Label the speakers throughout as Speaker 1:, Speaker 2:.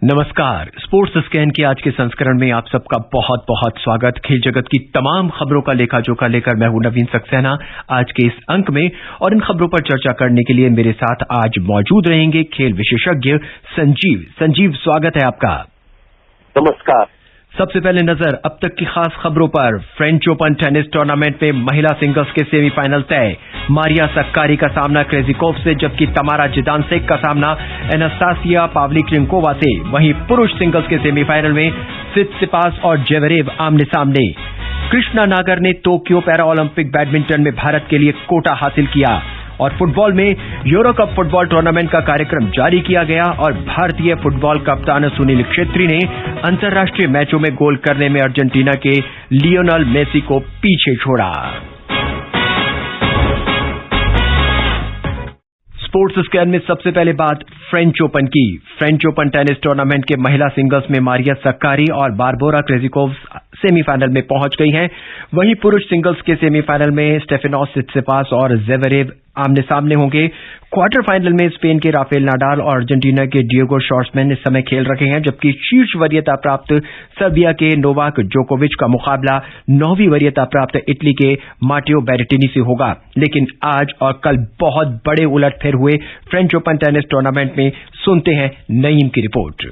Speaker 1: नमस्कार। Sports scan के आज के संस्करण में आप सबका बहुत बहुत स्वागत। खेल जगत की तमाम खबरों का लेखा जोखा लेकर मैं हूं नवीन सक्सेना आज के इस अंक में, और इन खबरों पर चर्चा करने के लिए मेरे साथ आज मौजूद रहेंगे खेल विशेषज्ञ संजीव। संजीव, स्वागत है आपका।
Speaker 2: नमस्कार।
Speaker 1: सबसे पहले नजर अब तक की खास खबरों पर। फ्रेंच ओपन टेनिस टूर्नामेंट में महिला सिंगल्स के सेमीफाइनल तय। मारिया सक्कारी का सामना क्रेजिकोव से, जबकि तमारा जिदानसेक का सामना एनास्तासिया पावलीचेंकोवा से। वहीं पुरुष सिंगल्स के सेमीफाइनल में सित्सिपास और जेवरेव आमने सामने। कृष्णा नागर ने टोक्यो पैरा ओलंपिक बैडमिंटन में भारत के लिए कोटा हासिल किया। और फुटबॉल में यूरो कप फुटबॉल टूर्नामेंट का कार्यक्रम जारी किया गया और भारतीय फुटबॉल कप्तान सुनील क्षेत्री ने अंतर्राष्ट्रीय मैचों में गोल करने में अर्जेंटीना के लियोनेल मेसी को पीछे छोड़ा। स्पोर्ट्स स्कैन में सबसे पहले बात फ्रेंच ओपन की। फ्रेंच ओपन टेनिस टूर्नामेंट के महिला सिंगल्स में मारिया सक्कारी और बारबोरा क्रेजिकोव सेमीफाइनल में पहुंच गई हैं। वहीं पुरुष सिंगल्स के सेमीफाइनल में स्टेफेनोस सित्सिपास और जेवरेव आमने सामने होंगे। क्वार्टर फाइनल में स्पेन के राफेल नाडाल और अर्जेंटीना के डिएगो शॉर्ट्समैन इस समय खेल रहे हैं, जबकि शीर्ष वरीयता प्राप्त सर्बिया के नोवाक जोकोविच का मुकाबला 9वीं वरीयता प्राप्त इटली के माटेओ बेरेटिनी से होगा। लेकिन आज और कल बहुत बड़े उलटफेर हुए फ्रेंच ओपन टेनिस टूर्नामेंट में। सुनते हैं नईम की report.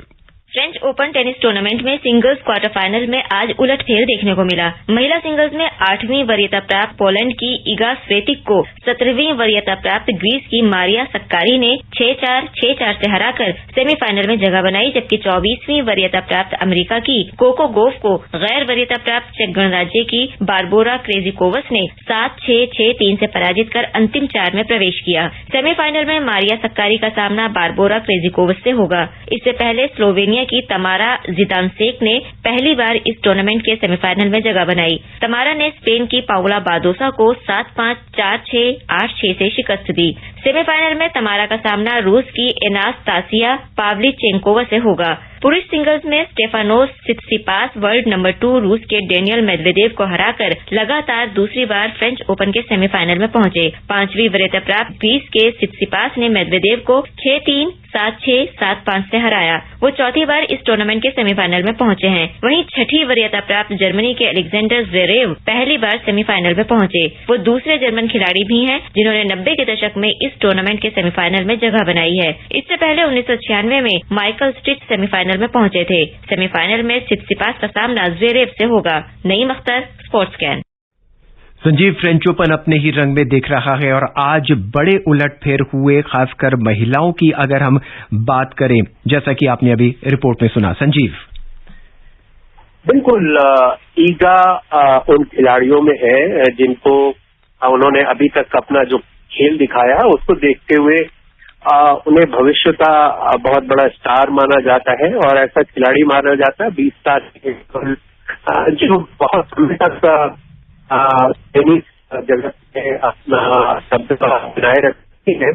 Speaker 3: French open tennis tournament में सिंगल्स क्वार्टर फाइनल में आज उलटफेर देखने को मिला। महिला सिंगल्स में 8वीं वरीयता प्राप्त पोलैंड की इगा स्वेतिक को 17वीं वरीयता प्राप्त ग्रीस की मारिया सक्कारी ने 6-4, 6-4 से हराकर सेमीफाइनल में जगह बनाई, जबकि 24वीं वरीयता प्राप्त अमेरिका की कोको गोफ को गैर वरीयता प्राप्त चेक गणराज्य की बारबोरा क्रेजिकोवस ने 7-6, 6-3 से पराजित कर अंतिम 4 में प्रवेश किया। सेमीफाइनल में मारिया सक्कारी का सामना बारबोरा क्रेजिकोवस से होगा। इससे पहले स्लोवेनिया की तमारा जिदानसेक ने पहली बार इस टूर्नामेंट के सेमीफाइनल में जगह बनाई। तमारा ने स्पेन की पाउला बादोसा को 7-5, 4-6, 8-6 से शिकस्त दी। सेमीफाइनल में तमारा का सामना रूस की एनास्तासिया पावलीचेंकोवा से होगा। पुरुष सिंगल्स में स्टेफानोस सित्सिपास वर्ल्ड नंबर 2 रूस के डेनियल मेदवेदेव को हराकर लगातार दूसरी बार फ्रेंच ओपन के सेमीफाइनल में पहुंचे। 5वीं वरीयता प्राप्त ग्रीस के सित्सिपास ने मेदवेदेव को 6-3, 7-6, 7-5 से हराया। वो चौथी बार इस टूर्नामेंट के सेमीफाइनल में पहुंचे हैं। वहीं 6ठी वरीयता प्राप्त जर्मनी के अलेक्जेंडर ज़वेरेव पहली बार सेमीफाइनल में पहुंचे। वो दूसरे जर्मन खिलाड़ी भी हैं जिन्होंने 90 के दशक में इस टूर्नामेंट के सेमीफाइनल में जगह बनाई है। इससे पहले 1996 में माइकल स्टिच सेमीफाइनल में पहुंचे थे। सेमीफाइनल में सित्सिपास का सामना ज़वेरेव से होगा। Naeem Akhtar, sports scan.
Speaker 1: Sanjeev, French open अपने ही रंग में दिख रहा है और आज बड़े उलटफेर हुए, खासकर महिलाओं की अगर हम बात करें, जैसा कि आपने अभी रिपोर्ट में सुना। संजीव।
Speaker 2: बिल्कुल, ईगा उन खिलाड़ियों में है जिनको उन्होंने अभी तक अपना जो खेल दिखाया उसको देखते हुए उन्हें भविष्य का बहुत बड़ा स्टार माना जाता है और ऐसा खिलाड़ी माना जाता है। 20 साल जो बहुत समय तक टेनिस जगत में अपना शब्द बनाए रखती है,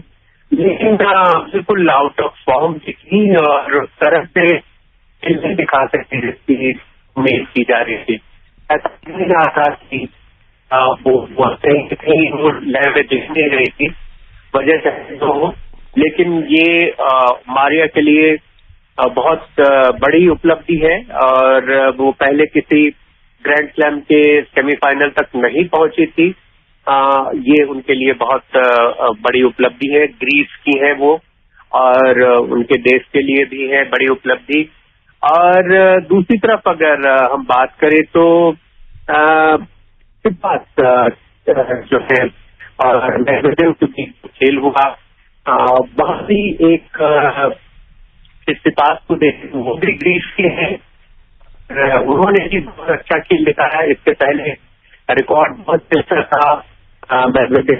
Speaker 2: लेकिन बिल्कुल आउट ऑफ फॉर्म दिखी और उस तरह से खेलने दिखा सकती जिसकी उम्मीद की जा रही थी। ऐसा नहीं रहा था कि वो लय में दिखने गई थी, वजह चाहे तो हो, लेकिन ये मारिया के लिए बहुत बड़ी उपलब्धि है और वो पहले किसी ग्रैंड स्लैम के सेमीफाइनल तक नहीं पहुंची थी। ये उनके लिए बहुत बड़ी उपलब्धि है। ग्रीस की है वो और उनके देश के लिए भी है बड़ी उपलब्धि। और दूसरी तरफ अगर हम बात करें तो बात जो है और मेदवेदेव के खेल हुआ बहुत ही एक सित्सिपास को देख, वो भी ग्रीस के हैं, उन्होंने भी बहुत अच्छा खेल दिखाया। इससे पहले रिकॉर्ड बहुत अच्छा था। मेदवेदेव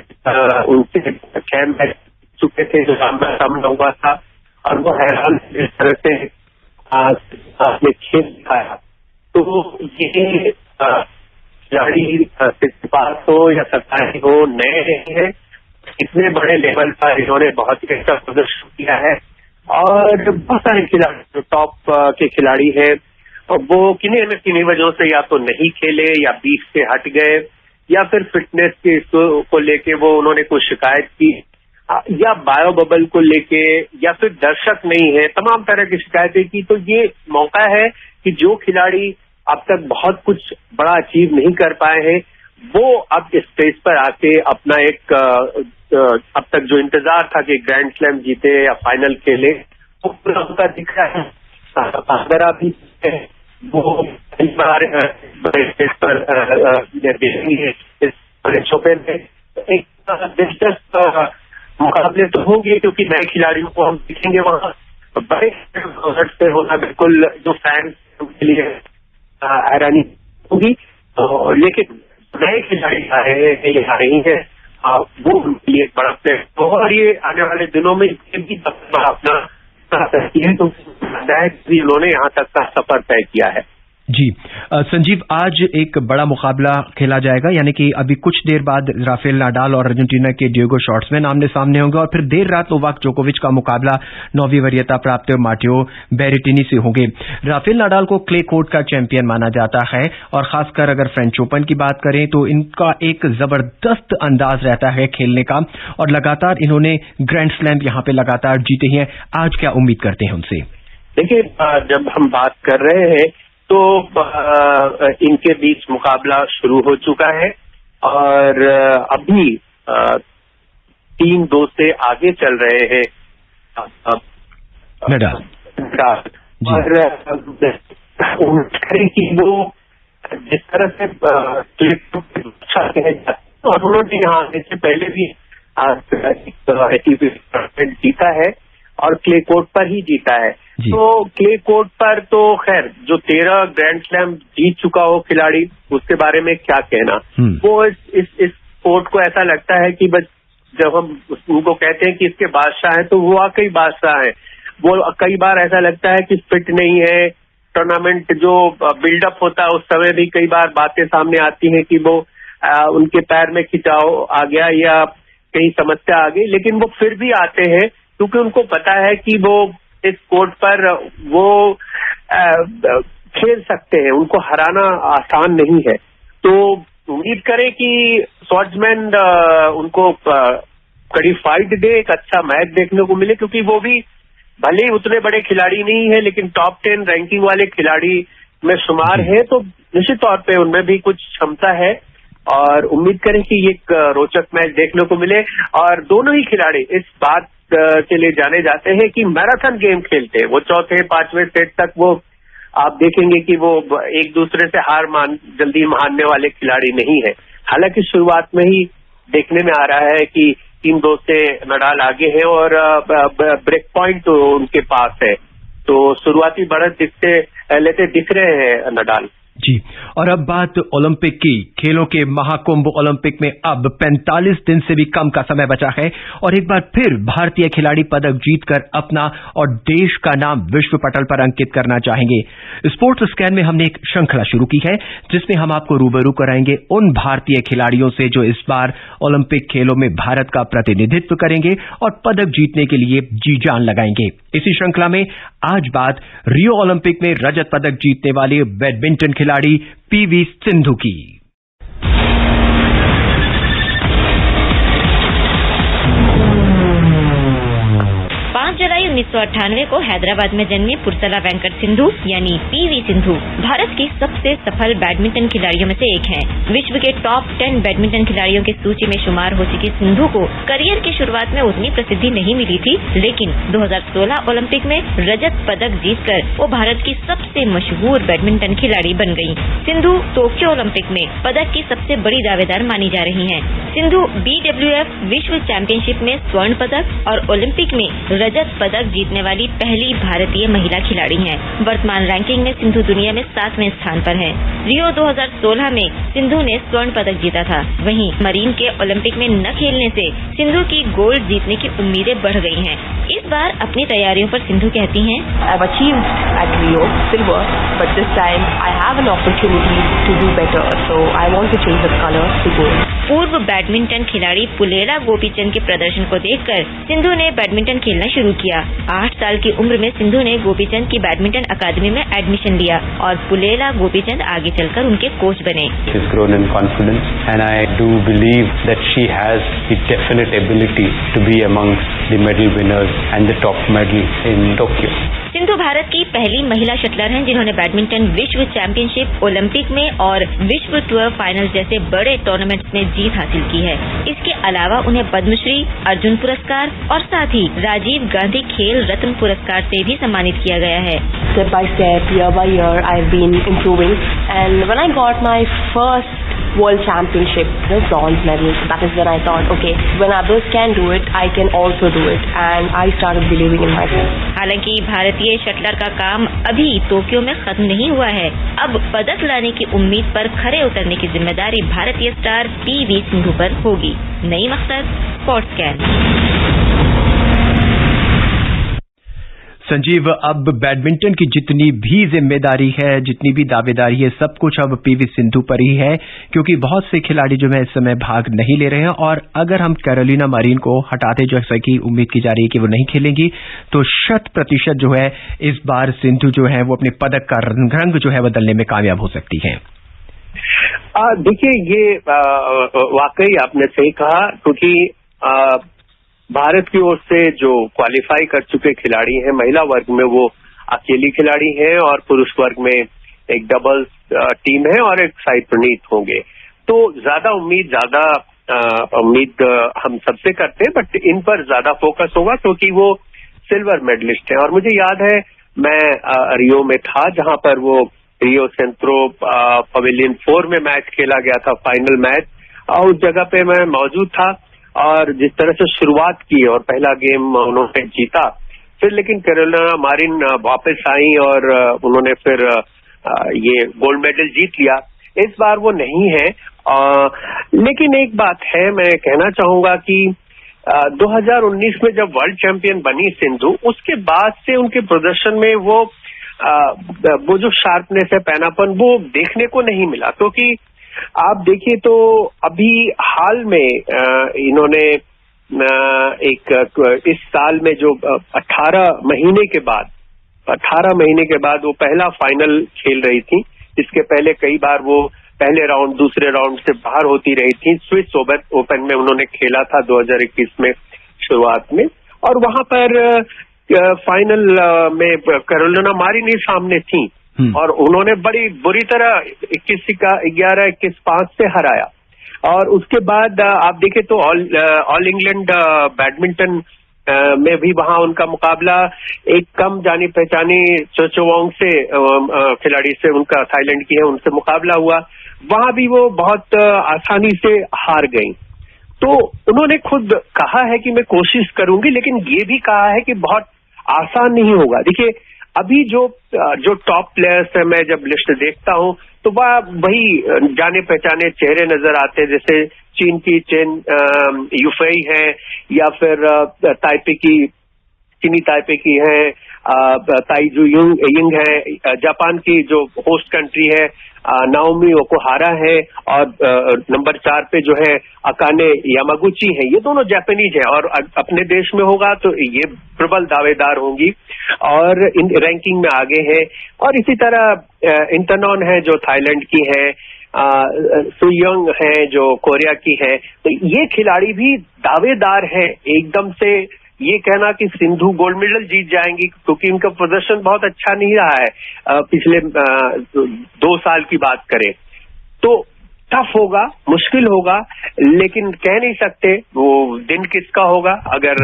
Speaker 2: उनसे 6 मैच चुके थे जो सामना हुआ था और वो हैरान इस तरह से अपने खेल दिखाया। तो ये खिलाड़ी सित्सिपास हो या सक्कारी हो, नए नहीं है, इतने बड़े लेवल पर इन्होंने बहुत ही अच्छा प्रदर्शन किया है। और बहुत सारे खिलाड़ी जो टॉप के खिलाड़ी हैं वो किन्हीं न किन्हीं वजहों से या तो नहीं खेले या बीच से हट गए या फिर फिटनेस के को लेके वो उन्होंने कुछ शिकायत की। या बायो बबल को लेके या फिर दर्शक नहीं है, तमाम तरह की शिकायतें की। तो ये मौका है कि जो खिलाड़ी अब तक बहुत कुछ बड़ा अचीव नहीं कर पाए हैं, वो अब इस स्टेज पर आके अपना एक अब तक जो इंतजार था कि ग्रैंड स्लैम जीते या फाइनल खेले, वो पूरा उनका दिख रहा है। अगर आप वो कई बार बड़े स्टेज पर देखेंगे इस फ्रेंच ओपन में, एक दिलचस्प मुकाबले तो होंगे क्योंकि नए खिलाड़ियों को हम दिखेंगे वहां। बड़े से होना बिल्कुल जो फैंस के लिए हैरानी होगी, लेकिन नए खिलाड़ी आ रहे हैं या रही है, वो उनके लिए एक बड़ा प्लेटफॉर्म, और ये आने वाले दिनों में भी अपना है तो उन्होंने यहाँ तक का सफर तय किया है।
Speaker 1: जी संजीव, आज एक बड़ा मुकाबला खेला जाएगा, यानी कि अभी कुछ देर बाद राफेल नाडाल और अर्जेंटीना के डिएगो शॉर्ट्समैन आमने सामने होंगे और फिर देर रात नोवाक जोकोविच का मुकाबला 9वीं वरीयता प्राप्त मार्टिनो बेरेटिनी से होंगे। राफेल नाडाल को क्ले कोर्ट का चैंपियन माना जाता है और खासकर अगर फ्रेंच ओपन की बात करें तो इनका एक जबरदस्त अंदाज रहता है खेलने का और लगातार इन्होंने ग्रैंड स्लैम यहाँ पे लगातार जीते हैं। आज क्या उम्मीद करते हैं उनसे?
Speaker 2: देखिए, जब हम बात कर रहे हैं तो इनके बीच मुकाबला शुरू हो चुका है और अभी 3-2 से आगे चल रहे हैं
Speaker 1: नाडाल।
Speaker 2: और कि वो जिस तरह से अच्छा और उन्होंने यहाँ आने से पहले भी जीता है और क्ले कोर्ट पर ही जीता है। तो क्ले कोर्ट पर तो खैर जो 13 ग्रैंड स्लैम जीत चुका हो खिलाड़ी, उसके बारे में क्या कहना। वो इस कोर्ट को ऐसा लगता है कि बस जब हम उनको कहते हैं कि इसके बादशाह हैं तो वो वाकई बादशाह हैं। वो कई बार ऐसा लगता है कि फिट नहीं है, टूर्नामेंट जो बिल्डअप होता है उस समय भी कई बार बातें सामने आती हैं कि वो उनके पैर में खिंचाव आ गया या कहीं समस्या आ गई, लेकिन वो फिर भी आते हैं क्योंकि उनको पता है कि वो इस कोर्ट पर वो खेल सकते हैं, उनको हराना आसान नहीं है। तो उम्मीद करें कि शॉर्ट्समैन उनको कड़ी फाइट दे, एक अच्छा मैच देखने को मिले, क्योंकि वो भी भले ही उतने बड़े खिलाड़ी नहीं है लेकिन टॉप 10 रैंकिंग वाले खिलाड़ी में शुमार है, तो निश्चित तौर पे उनमें भी कुछ क्षमता है और उम्मीद करें कि एक रोचक मैच देखने को मिले। और दोनों ही खिलाड़ी इस बात के लिए जाने जाते हैं कि मैराथन गेम खेलते हैं। वो चौथे 5वें सेट तक वो आप देखेंगे कि वो एक दूसरे से जल्दी मानने वाले खिलाड़ी नहीं है। हालांकि शुरुआत में ही देखने में आ रहा है कि 3-2 से नाडाल आगे है और ब्रेक पॉइंट तो उनके पास है, तो शुरुआती बढ़त लेते दिख रहे हैं नाडाल।
Speaker 1: जी, और अब बात ओलंपिक की। खेलों के महाकुंभ ओलंपिक में अब 45 दिन से भी कम का समय बचा है और एक बार फिर भारतीय खिलाड़ी पदक जीतकर अपना और देश का नाम विश्व पटल पर अंकित करना चाहेंगे। स्पोर्ट्स स्कैन में हमने एक श्रृंखला शुरू की है जिसमें हम आपको रूबरू कराएंगे उन भारतीय खिलाड़ियों से जो इस बार ओलंपिक खेलों में भारत का प्रतिनिधित्व करेंगे और पदक जीतने के लिए जी जान लगाएंगे। इसी श्रृंखला में आज बात रियो ओलंपिक में रजत पदक जीतने वाली बैडमिंटन खिलाड़ी पीवी सिंधु की।
Speaker 3: 5 जुलाई 1998 को हैदराबाद में जन्मी पुरसला वेंकट सिंधु यानी पीवी सिंधु भारत की सबसे सफल बैडमिंटन खिलाड़ियों में से एक हैं। विश्व के टॉप 10 बैडमिंटन खिलाड़ियों की सूची में शुमार हो चुकी सिंधु को करियर की शुरुआत में उतनी प्रसिद्धि नहीं मिली थी, लेकिन 2016 ओलंपिक में रजत पदक जीतकर वो भारत की सबसे मशहूर बैडमिंटन खिलाड़ी बन गयी। सिंधु टोक्यो ओलंपिक में पदक की सबसे बड़ी दावेदार मानी जा रही है। सिंधु BWF विश्व चैंपियनशिप में स्वर्ण पदक और ओलंपिक में रजत पदक जीतने वाली पहली भारतीय महिला खिलाड़ी हैं। वर्तमान रैंकिंग में सिंधु दुनिया में 7वें स्थान पर है। रियो 2016 में सिंधु ने स्वर्ण पदक जीता था। वहीं मरीन के ओलंपिक में न खेलने से सिंधु की गोल्ड जीतने की उम्मीदें बढ़ गई हैं। इस बार अपनी तैयारियों पर सिंधु कहती हैं,
Speaker 4: I've achieved at Rio silver, but this time I have an opportunity to do better, so I want to change the color to gold.
Speaker 3: पूर्व बैडमिंटन खिलाड़ी पुलेला गोपीचंद के प्रदर्शन को देखकर सिंधु ने बैडमिंटन खेलना शुरू किया। 8 साल की उम्र में सिंधु ने गोपीचंद की बैडमिंटन अकादमी में एडमिशन लिया और पुलेला गोपीचंद आगे चलकर उनके कोच बने।
Speaker 5: She's grown in confidence and I do believe that she has the definite ability to be amongst the medal winners and the top medal in Tokyo.
Speaker 3: Sindhu Bharat की पहली महिला शटलर हैं जिन्होंने बैडमिंटन विश्व चैंपियनशिप, ओलंपिक में और विश्व टूर फाइनल जैसे बड़े टूर्नामेंट्स में जीत हासिल की है। इसके अलावा उन्हें पद्मश्री, अर्जुन पुरस्कार और साथ ही राजीव गांधी खेल रत्न पुरस्कार से भी सम्मानित किया गया है।
Speaker 4: Step by step, year by year, I've been improving, and when I got my first World Championship, the bronze medal, that is when I thought, okay, when others can do it, I can also do it, and I started believing in myself.
Speaker 3: हालांकि भारतीय shuttler का काम अभी Tokyo में खत्म नहीं हुआ है। अब पदक लाने की उम्मीद पर खरे उतरने की जिम्मेदारी भारतीय स्टार पीवी सिंधु पर होगी। नईम अख्तर, स्पोर्ट्सकैन।
Speaker 1: संजीव, अब बैडमिंटन की जितनी भी जिम्मेदारी है, जितनी भी दावेदारी है, सब कुछ अब पीवी सिंधु पर ही है, क्योंकि बहुत से खिलाड़ी जो है इस समय भाग नहीं ले रहे हैं। और अगर हम कैरोलिना मारिन को हटाते, जैसा कि उम्मीद की जा रही है कि वो नहीं खेलेंगी, तो 100% जो है इस बार सिंधु जो है वो अपने पदक का रंग जो है बदलने में कामयाब हो सकती है।
Speaker 2: देखिए, ये वाकई आपने सही कहा, क्योंकि भारत की ओर से जो क्वालिफाई कर चुके खिलाड़ी हैं महिला वर्ग में, वो अकेली खिलाड़ी हैं और पुरुष वर्ग में एक डबल्स टीम है और एक साई प्रणीत होंगे। तो ज्यादा उम्मीद हम सबसे करते हैं, बट इन पर ज्यादा फोकस होगा क्योंकि वो सिल्वर मेडलिस्ट हैं। और मुझे याद है, मैं रियो में था, जहां पर वो रियो सेंट्रो पवेलियन 4 में मैच खेला गया था, फाइनल मैच, और उस जगह पे मैं मौजूद था। और जिस तरह से शुरुआत की और पहला गेम उन्होंने जीता, फिर लेकिन कैरोलिना मारिन वापस आई और उन्होंने फिर ये गोल्ड मेडल जीत लिया। इस बार वो नहीं है, लेकिन एक बात है, मैं कहना चाहूंगा कि 2019 में जब वर्ल्ड चैंपियन बनी सिंधु, उसके बाद से उनके प्रदर्शन में वो जो शार्पनेस है, पैनापन, वो देखने को नहीं मिला। क्योंकि आप देखिए तो अभी हाल में इन्होंने इस साल में जो 18 महीने के बाद वो पहला फाइनल खेल रही थी। इसके पहले कई बार वो पहले राउंड, दूसरे राउंड से बाहर होती रही थी। स्विस ओपन में उन्होंने खेला था 2021 में शुरुआत में, और वहां पर फाइनल में कैरोलिना मारिन ही सामने थी और उन्होंने बड़ी बुरी तरह 21-11, 21-5 से हराया। और उसके बाद आप देखें तो ऑल इंग्लैंड बैडमिंटन में भी वहां उनका मुकाबला एक कम जानी पहचानी चोचोवांग से खिलाड़ी से, उनका थाईलैंड की है, उनसे मुकाबला हुआ। वहां भी वो बहुत आसानी से हार गई। तो उन्होंने खुद कहा है कि मैं कोशिश करूंगी, लेकिन ये भी कहा है कि बहुत आसान नहीं होगा। देखिए, अभी जो टॉप प्लेयर्स है, मैं जब लिस्ट देखता हूं तो वही जाने पहचाने चेहरे नजर आते हैं, जैसे चीन की चेन यूफई है, या फिर चीनी ताइपे की है ताइजू यिंग है, जापान की जो होस्ट कंट्री है नाओमी ओकुहारा है, और नंबर 4 पे जो है अकाने यामागुची है। ये दोनों जापानीज हैं और अपने देश में होगा तो ये प्रबल दावेदार होंगी और इन रैंकिंग में आगे है। और इसी तरह इंटरनॉन है जो थाईलैंड की है, सुयोंग है जो कोरिया की है। तो ये खिलाड़ी भी दावेदार है एकदम से ये कहना कि सिंधु गोल्ड मेडल जीत जाएंगी, क्योंकि इनका प्रदर्शन बहुत अच्छा नहीं रहा है। पिछले 2 साल की बात करें तो टफ होगा, मुश्किल होगा, लेकिन कह नहीं सकते वो दिन किसका होगा। अगर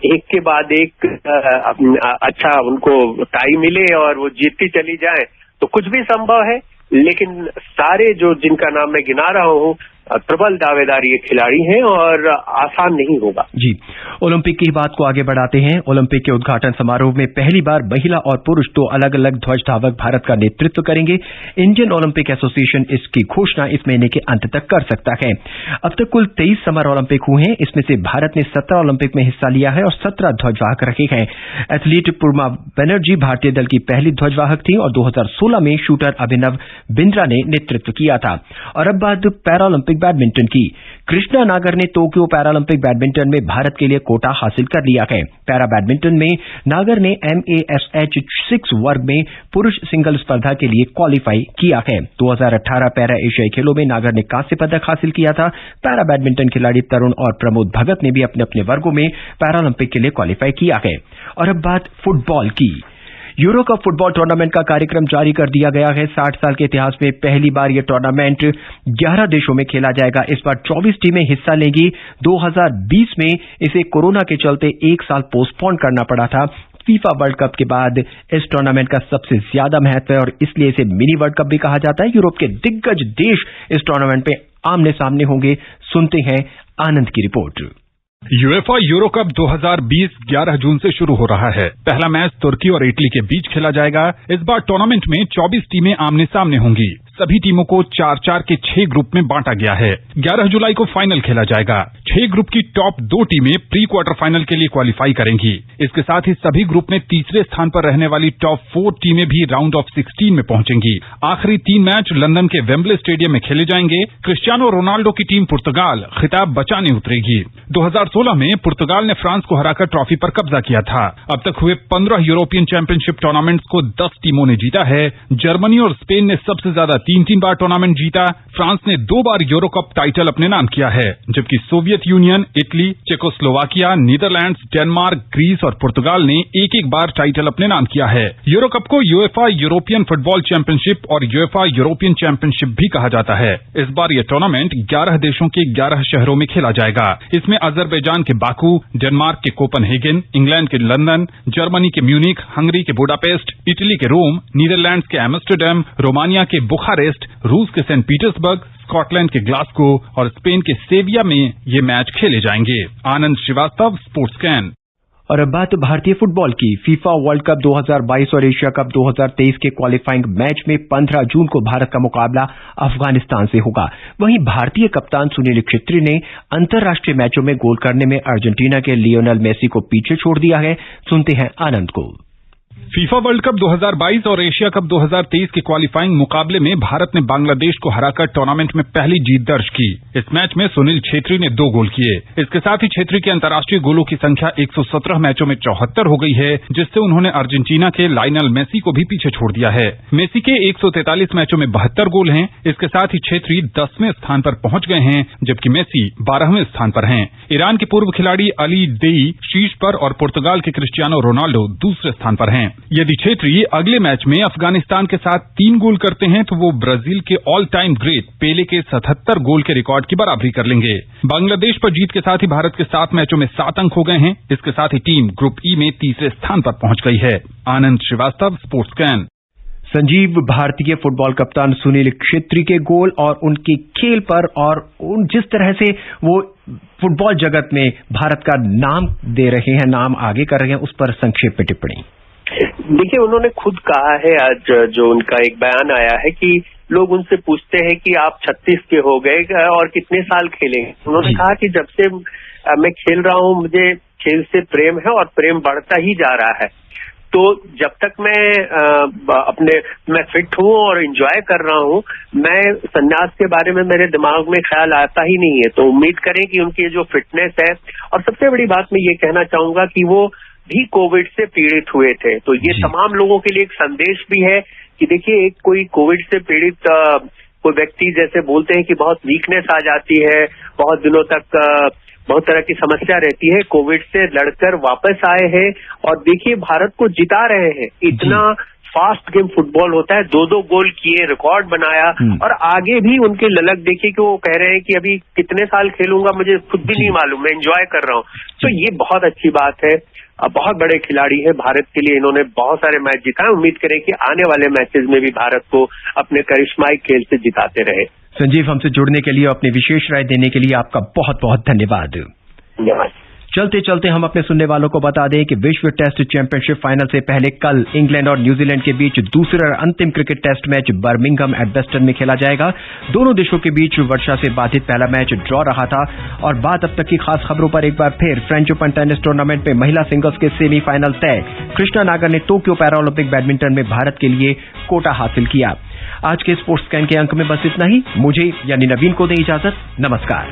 Speaker 2: एक के बाद एक अच्छा उनको टाई मिले और वो जीतती चली जाए तो कुछ भी संभव है। लेकिन सारे जो जिनका नाम मैं गिना रहा हूं प्रबल दावेदार ये खिलाड़ी हैं और आसान नहीं होगा।
Speaker 1: जी, ओलंपिक की बात को आगे बढ़ाते हैं। ओलंपिक के उद्घाटन समारोह में पहली बार महिला और पुरुष 2 अलग अलग ध्वज धावक भारत का नेतृत्व करेंगे। इंडियन ओलंपिक एसोसिएशन इसकी घोषणा इस महीने के अंत तक कर सकता है। अब तक कुल 23 समर ओलंपिक हुए हैं। इसमें से भारत ने 17 ओलंपिक में हिस्सा लिया है और 17 ध्वजवाहक रखे हैं। एथलीट पूर्मा बनर्जी भारतीय दल की पहली ध्वजवाहक थी और 2016 में शूटर अभिनव बिंद्रा ने नेतृत्व किया था। और अब बात पैरालंपिक बैडमिंटन की। कृष्णा नागर ने टोक्यो पैरालंपिक बैडमिंटन में भारत के लिए कोटा हासिल कर लिया है। पैरा बैडमिंटन में नागर ने MASH 6 वर्ग में पुरुष सिंगल स्पर्धा के लिए क्वालिफाई किया है। 2018 पैरा एशियाई खेलों में नागर ने कांस्य पदक हासिल किया था। पैरा बैडमिंटन खिलाड़ी तरुण और प्रमोद भगत ने भी अपने अपने वर्गों में पैरालंपिक के लिए क्वालिफाई किया है। और अब बात फुटबॉल की। यूरो कप फुटबॉल टूर्नामेंट का कार्यक्रम जारी कर दिया गया है। 60 साल के इतिहास में पहली बार यह टूर्नामेंट 11 देशों में खेला जाएगा। इस बार 24 टीमें हिस्सा लेंगी। 2020 में इसे कोरोना के चलते 1 साल पोस्टपोन करना पड़ा था। फीफा वर्ल्ड कप के बाद इस टूर्नामेंट का सबसे ज्यादा महत्व है और इसलिए इसे मिनी वर्ल्ड कप भी कहा जाता है। यूरोप के दिग्गज देश इस टूर्नामेंट में आमने सामने होंगे। सुनते हैं आनंद की रिपोर्ट।
Speaker 6: यूएफा यूरो कप 2020 11 जून से शुरू हो रहा है। पहला मैच तुर्की और इटली के बीच खेला जाएगा। इस बार टूर्नामेंट में 24 टीमें आमने सामने होंगी। सभी टीमों को 4-4 के 6 ग्रुप में बांटा गया है। 11 जुलाई को फाइनल खेला जाएगा। 6 ग्रुप की टॉप 2 टीमें प्री क्वार्टर फाइनल के लिए क्वालिफाई करेंगी। इसके साथ ही सभी ग्रुप में तीसरे स्थान पर रहने वाली टॉप 4 टीमें भी राउंड ऑफ 16 में पहुंचेंगी। आखिरी 3 मैच लंदन के वेम्बले स्टेडियम में खेले जाएंगे। क्रिस्टियानो रोनाल्डो की टीम पुर्तगाल खिताब बचाने उतरेगी। 2016 में पुर्तगाल ने फ्रांस को हराकर ट्रॉफी पर कब्जा किया था। अब तक हुए 15 यूरोपियन चैंपियनशिप टूर्नामेंट्स को 10 टीमों ने जीता है। जर्मनी और स्पेन ने सबसे ज्यादा 3-3 बार टूर्नामेंट जीता। फ्रांस ने 2 बार यूरो कप टाइटल अपने नाम किया है, जबकि Soviet Union, Italy, Czechoslovakia, Netherlands, Denmark, Greece और पुर्तगाल ने एक बार टाइटल अपने नाम किया है। यूरो कप को यूएफा यूरोपियन फुटबॉल चैंपियनशिप और यूएफा यूरोपियन चैंपियनशिप भी कहा जाता है। इस बार यह टूर्नामेंट 11 देशों के 11 शहरों में खेला जाएगा। इसमें अजरबैजान के बाकू, डेनमार्क के कोपनहेगन, इंग्लैंड के लंदन, जर्मनी के म्यूनिख, हंगरी के बुडापेस्ट, इटली के रोम, नीदरलैंड्स के एम्स्टर्डम, रोमानिया के बुखारेस्ट, रूस के सेंट पीटर्सबर्ग, स्कॉटलैंड के ग्लासगो और स्पेन के सेविया में ये मैच खेले जाएंगे। आनंद श्रीवास्तव, स्पोर्ट्स कैन।
Speaker 1: और अब बात भारतीय फुटबॉल की। फीफा वर्ल्ड कप 2022 और एशिया कप 2023 के क्वालिफाइंग मैच में 15 जून को भारत का मुकाबला अफगानिस्तान से होगा। वहीं भारतीय कप्तान सुनील छेत्री ने अंतर्राष्ट्रीय मैचों में गोल करने में अर्जेंटीना के लियोनेल मेसी को पीछे छोड़ दिया है। सुनते हैं आनंद को।
Speaker 6: फीफा वर्ल्ड कप 2022 और एशिया कप 2023 के क्वालिफाइंग मुकाबले में भारत ने बांग्लादेश को हराकर टूर्नामेंट में पहली जीत दर्ज की। इस मैच में सुनील छेत्री ने 2 गोल किए। इसके साथ ही छेत्री की अंतर्राष्ट्रीय गोलों की संख्या 117 मैचों में 74 हो गई है, जिससे उन्होंने अर्जेंटीना के लायनल मेसी को भी पीछे छोड़ दिया है। मेसी के 143 मैचों में 72 गोल हैं। इसके साथ ही छेत्री 10वें स्थान पर पहुंच गए हैं, जबकि मेसी 12वें स्थान पर हैं। ईरान के पूर्व खिलाड़ी अली देई शीर्ष पर और पुर्तगाल के क्रिस्टियानो रोनाल्डो दूसरे स्थान पर हैं। यदि छेत्री अगले मैच में अफगानिस्तान के साथ 3 गोल करते हैं तो वो ब्राजील के ऑल टाइम ग्रेट पेले के 77 गोल के रिकॉर्ड की बराबरी कर लेंगे। बांग्लादेश पर जीत के साथ ही भारत के 7 मैचों में 7 अंक हो गए हैं। इसके साथ ही टीम ग्रुप ई में तीसरे स्थान पर पहुंच गई है। आनंद श्रीवास्तव, स्पोर्ट्स कैन।
Speaker 1: संजीव, भारतीय फुटबॉल कप्तान सुनील छेत्री के गोल और उनके खेल पर और जिस तरह से वो फुटबॉल जगत में भारत का नाम दे रहे हैं, नाम आगे कर रहे हैं, उस पर संक्षेप में टिप्पणी।
Speaker 2: देखिए, उन्होंने खुद कहा है, आज जो उनका एक बयान आया है कि लोग उनसे पूछते हैं कि आप 36 के हो गए और कितने साल खेलेंगे। उन्होंने कहा कि जब से मैं खेल रहा हूं मुझे खेल से प्रेम है और प्रेम बढ़ता ही जा रहा है। तो जब तक मैं फिट हूं और एंजॉय कर रहा हूं, मैं संन्यास के बारे में मेरे दिमाग में ख्याल आता ही नहीं है। तो उम्मीद करें कि उनकी जो फिटनेस है, और सबसे बड़ी बात मैं ये कहना चाहूंगा कि वो भी कोविड से पीड़ित हुए थे। तो ये तमाम लोगों के लिए एक संदेश भी है कि देखिए, एक कोई कोविड से पीड़ित कोई व्यक्ति, जैसे बोलते हैं कि बहुत वीकनेस आ जाती है, बहुत दिनों तक बहुत तरह की समस्या रहती है, कोविड से लड़कर वापस आए हैं और देखिए भारत को जिता रहे हैं। इतना फास्ट गेम फुटबॉल होता है, 2-2 गोल किए, रिकॉर्ड बनाया और आगे भी उनके ललक देखिए कि वो कह रहे हैं कि अभी कितने साल खेलूंगा मुझे खुद भी नहीं मालूम, मैं एंजॉय कर रहा हूँ। तो ये बहुत अच्छी बात है। बहुत बड़े खिलाड़ी है भारत के लिए, इन्होंने बहुत सारे मैच जिताए। उम्मीद करें कि आने वाले मैचेस में भी भारत को अपने करिश्माई खेल से जिताते रहे।
Speaker 1: संजीव, हमसे जुड़ने के लिए, अपनी विशेष राय देने के लिए आपका बहुत बहुत धन्यवाद। चलते चलते हम अपने सुनने वालों को बता दें कि विश्व टेस्ट चैंपियनशिप फाइनल से पहले कल इंग्लैंड और न्यूजीलैंड के बीच दूसरा और अंतिम क्रिकेट टेस्ट मैच बर्मिंघम एडबस्टन में खेला जाएगा। दोनों देशों के बीच वर्षा से बाधित पहला मैच ड्रॉ रहा था। और बात अब तक की खास खबरों पर एक बार फिर, फ्रेंच ओपन टेनिस टूर्नामेंट में महिला सिंगल्स के सेमीफाइनल तय। कृष्णा नागर ने टोक्यो पैरालंपिक बैडमिंटन में भारत के लिए कोटा हासिल किया। आज के स्पोर्ट्स स्कैन के अंक में बस इतना ही। मुझे यानी नवीन को दें इजाजत। नमस्कार।